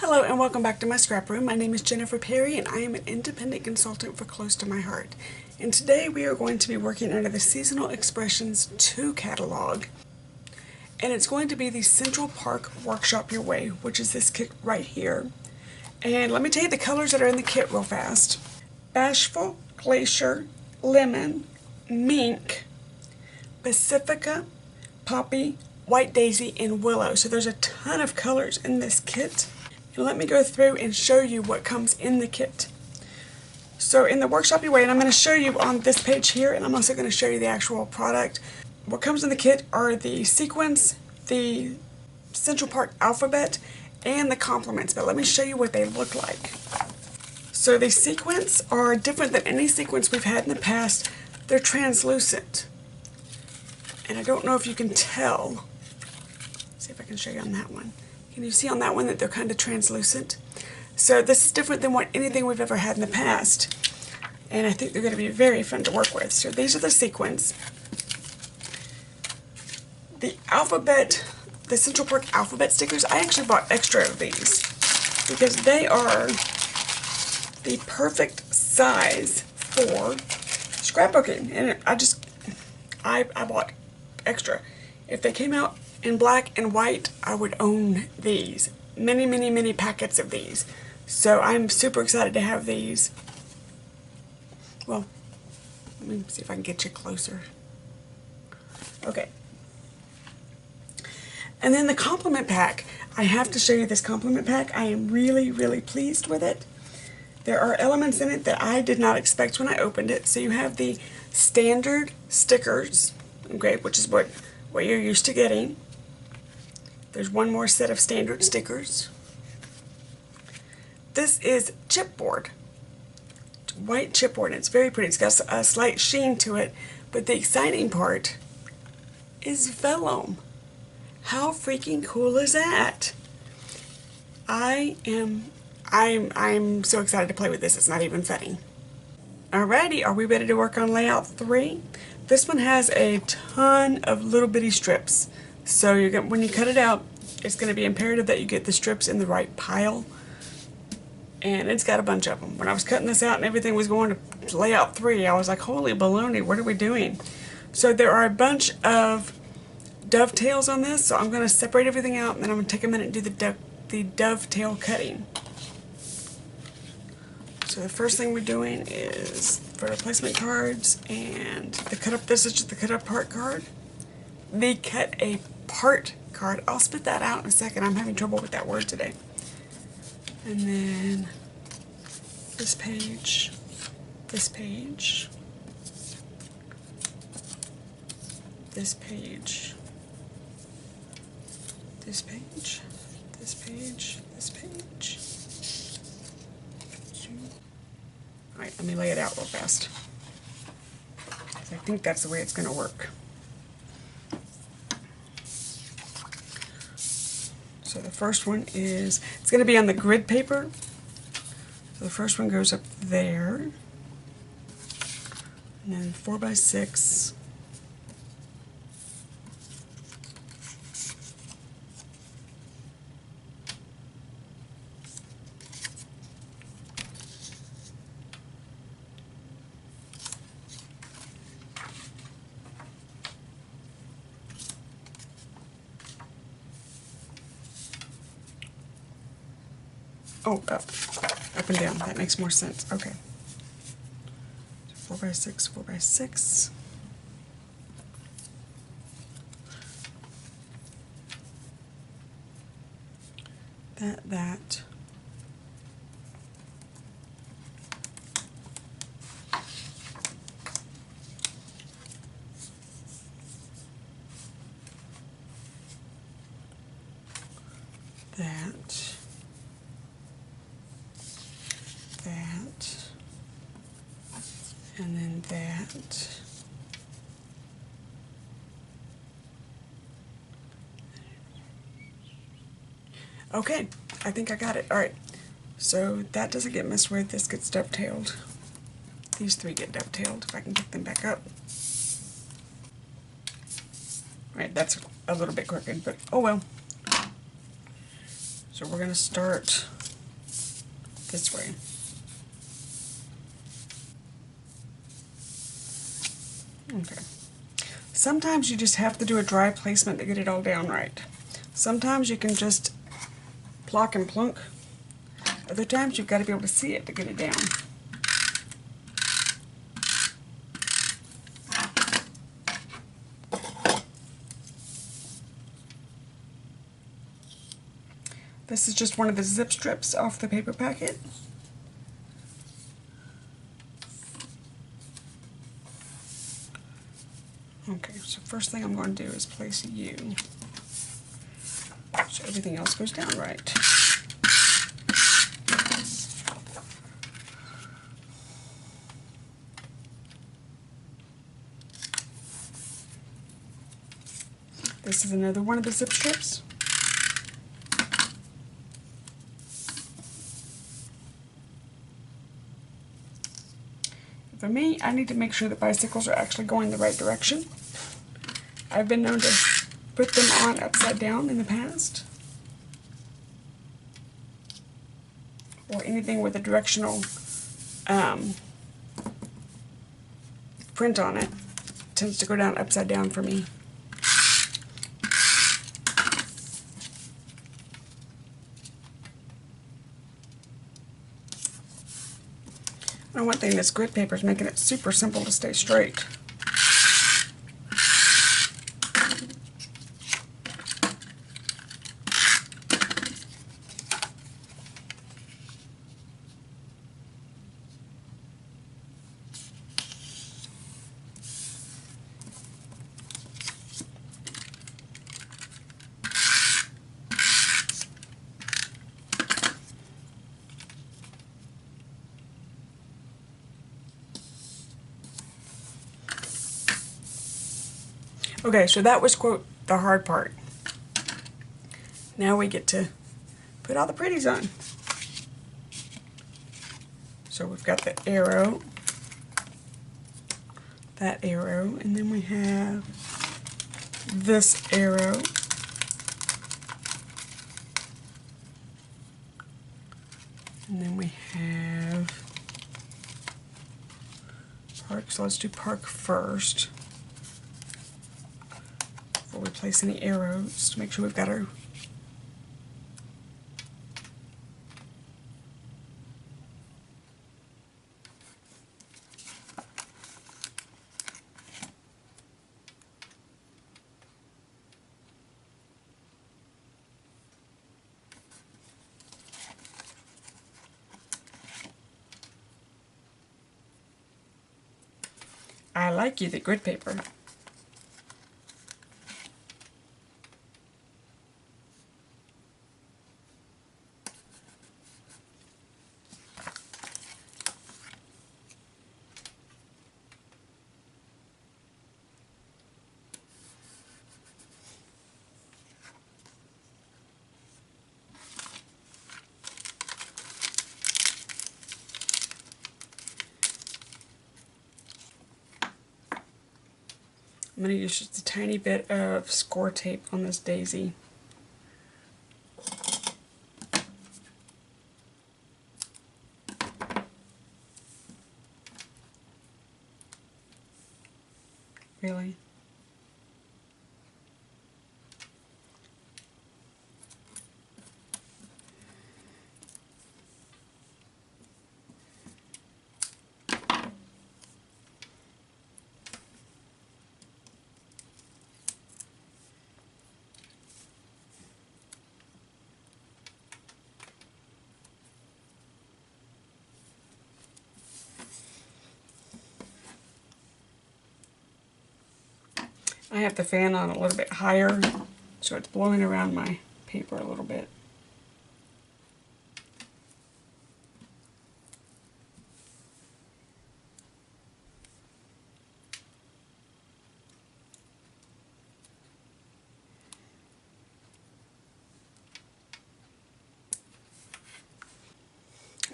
Hello and welcome back to my scrap room. My name is Jennifer Perry and I am an independent consultant for Close to My Heart. And today we are going to be working under the Seasonal Expressions 2 catalog. And it's going to be the Central Park Workshop Your Way, which is this kit right here. And let me tell you the colors that are in the kit real fast. Bashful, Glacier, Lemon, Mink, Pacifica, Poppy, White Daisy, and Willow. So there's a ton of colors in this kit. And let me go through and show you what comes in the kit. So in the Workshop Your Way, and I'm going to show you on this page here, and I'm also going to show you the actual product. What comes in the kit are the sequins, the Central Park alphabet, and the complements. But let me show you what they look like. So the sequins are different than any sequins we've had in the past. They're translucent. And I don't know if you can tell. Let's see if I can show you on that one. Can you see on that one that they're kind of translucent? So this is different than anything we've ever had in the past. And I think they're going to be very fun to work with. So these are the sequins. The alphabet, the Central Park alphabet stickers, I actually bought extra of these because they are the perfect size for scrapbooking. And I bought extra. If they came out in black and white, I would own these. Many packets of these. So I'm super excited to have these. Well, let me see if I can get you closer. Okay. And then the compliment pack. I have to show you this compliment pack. I am really pleased with it. There are elements in it that I did not expect when I opened it. So you have the standard stickers, okay, which is what you're used to getting. There's one more set of standard stickers. This is chipboard. White chipboard. It's very pretty. It's got a slight sheen to it. But the exciting part is vellum. How freaking cool is that? I'm so excited to play with this. It's not even funny. Alrighty, are we ready to work on layout 3? This one has a ton of little bitty strips. So when you cut it out, it's going to be imperative that you get the strips in the right pile. And it's got a bunch of them. When I was cutting this out and everything was going to layout 3, I was like, holy baloney, what are we doing? So there are a bunch of dovetails on this, so I'm going to separate everything out and then I'm going to take a minute and do the dovetail cutting. So the first thing we're doing is for replacement cards and the cut up. This is just the cut apart card. The cut apart card. I'll spit that out in a second. I'm having trouble with that word today. And then this page, this page, this page, this page, this page, this page. Alright, let me lay it out real fast. I think that's the way it's going to work. So the first one is, it's going to be on the grid paper. So the first one goes up there. And then 4x6. Oh, up and down. That makes more sense. Okay. 4x6, 4x6. That. That. And then that. Okay, I think I got it. Alright, so that doesn't get messed with. This gets dovetailed. These three get dovetailed, if I can get them back up. Alright, that's a little bit crooked, but oh well. So we're going to start this way. Okay. Sometimes you just have to do a dry placement to get it all down right. Sometimes you can just plock and plunk. Other times you've got to be able to see it to get it down. This is just one of the zip strips off the paper packet. Okay, so first thing I'm going to do is place U, so everything else goes down right. This is another one of the zip strips. For me, I need to make sure that bicycles are actually going the right direction. I've been known to put them on upside down in the past, or anything with a directional print on it tends to go down upside down for me. And one thing, this grit paper is making it super simple to stay straight. Okay, so that was, quote, the hard part. Now we get to put all the pretties on. So we've got the arrow, that arrow, and then we have this arrow. And then we have park, so let's do park first. Before we place any arrows, to make sure we've got our I like you, the grit paper. I'm going to use just a tiny bit of score tape on this daisy. Really? I have the fan on a little bit higher, so it's blowing around my paper a little bit.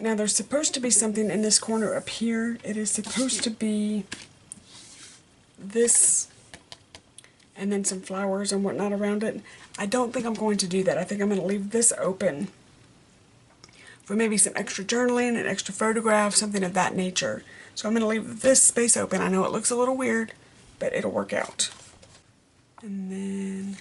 Now there's supposed to be something in this corner up here. It is supposed to be this and then some flowers and whatnot around it. I don't think I'm going to do that. I think I'm going to leave this open for maybe some extra journaling, an extra photograph, something of that nature. So I'm going to leave this space open. I know it looks a little weird, but it'll work out. And then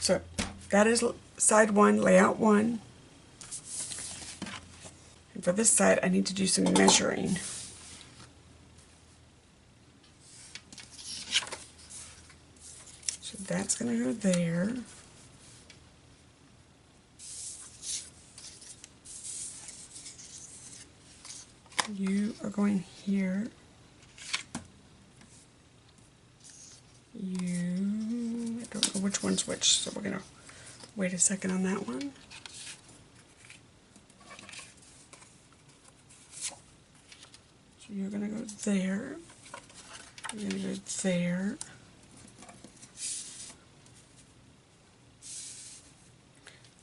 so that is side one, layout one. And for this side, I need to do some measuring. So that's going to go there. You are going here. I don't know which one's which, so we're going to wait a second on that one. So you're going to go there. You're going to go there.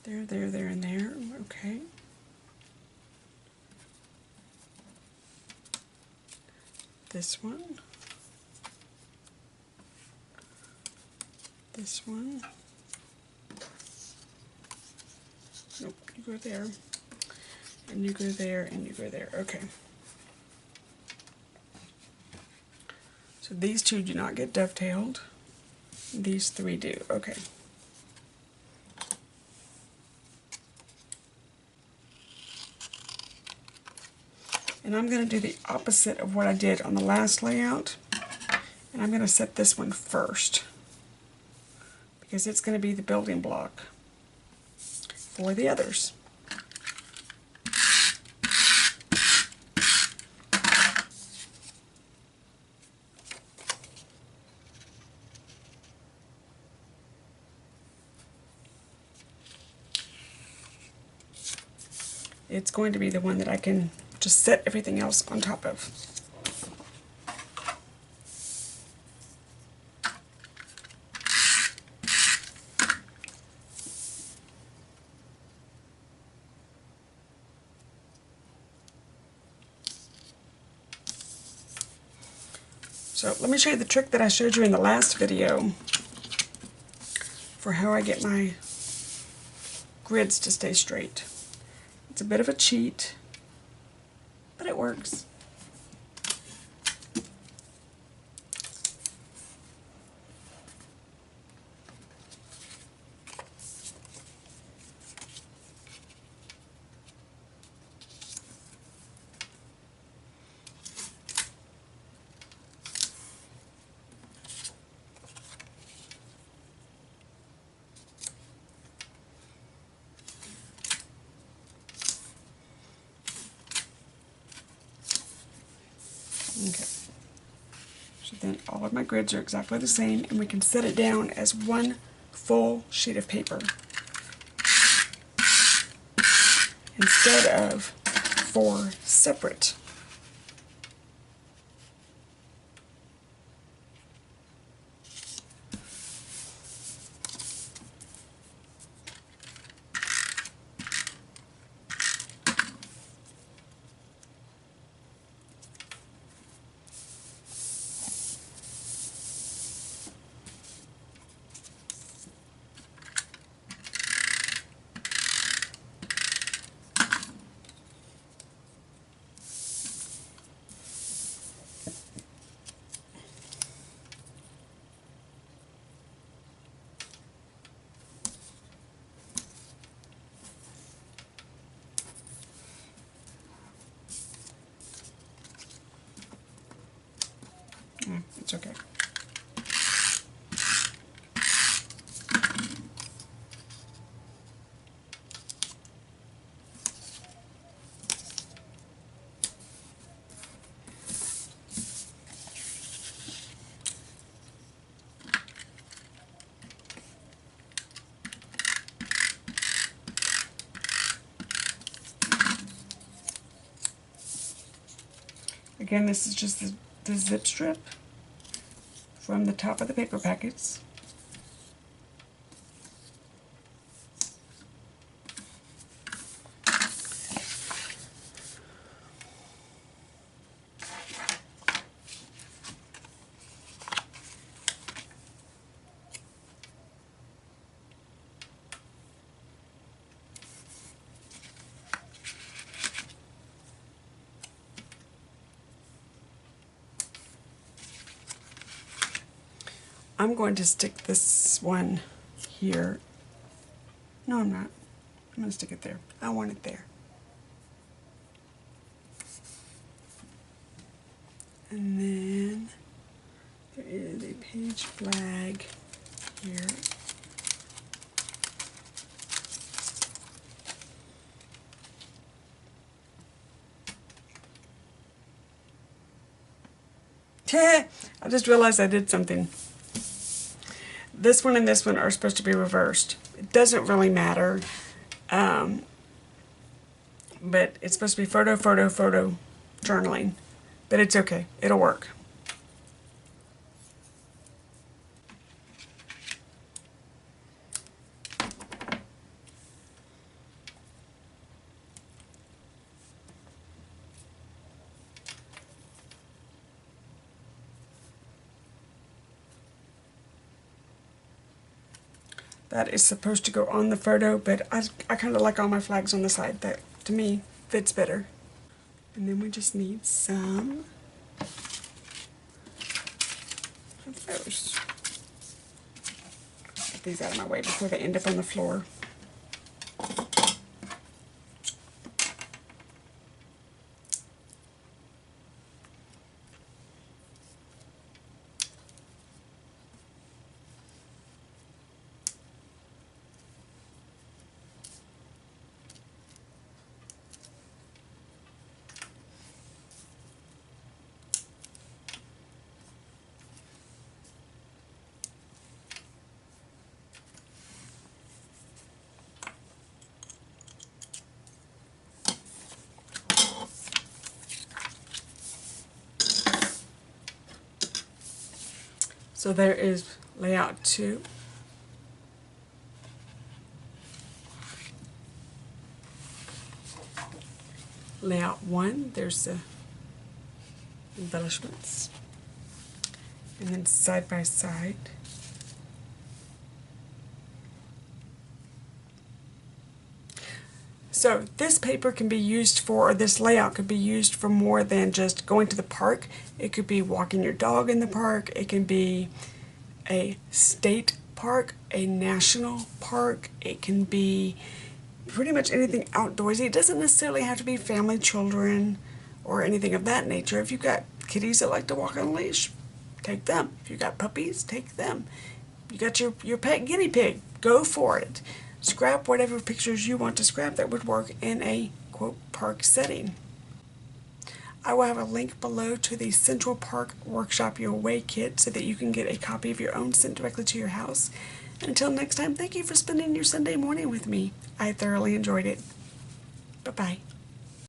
There, and there. Okay. This one. This one. Nope, you go there. And you go there, and you go there. Okay. So these two do not get dovetailed. These three do. Okay. And I'm going to do the opposite of what I did on the last layout. And I'm going to set this one first, because it's going to be the building block for the others. It's going to be the one that I can just set everything else on top of. So let me show you the trick that I showed you in the last video for how I get my grids to stay straight. It's a bit of a cheat, but it works. Okay, so then all of my grids are exactly the same, and we can set it down as one full sheet of paper instead of 4 separate. It's okay. Again, this is just the zip strip from the top of the paper packets. I'm going to stick this one here. No, I'm not. I'm going to stick it there. I want it there. And then there is a page flag here. I just realized I did something. This one and this one are supposed to be reversed. It doesn't really matter, but it's supposed to be photo, photo, photo journaling. But it's okay. It'll work. That is supposed to go on the photo, but I kind of like all my flags on the side. That, to me, fits better. And then we just need some of those. Get these out of my way before they end up on the floor. So there is layout 2. Layout 1, there's the embellishments. And then side by side. So this paper can be used for, or this layout could be used for more than just going to the park. It could be walking your dog in the park. It can be a state park, a national park. It can be pretty much anything outdoorsy. It doesn't necessarily have to be family, children, or anything of that nature. If you've got kitties that like to walk on a leash, take them. If you've got puppies, take them. You got your pet guinea pig, go for it. Scrap whatever pictures you want to scrap that would work in a, quote, park setting. I will have a link below to the Central Park Workshop Your Way kit so that you can get a copy of your own sent directly to your house. And until next time, thank you for spending your Sunday morning with me. I thoroughly enjoyed it. Bye-bye.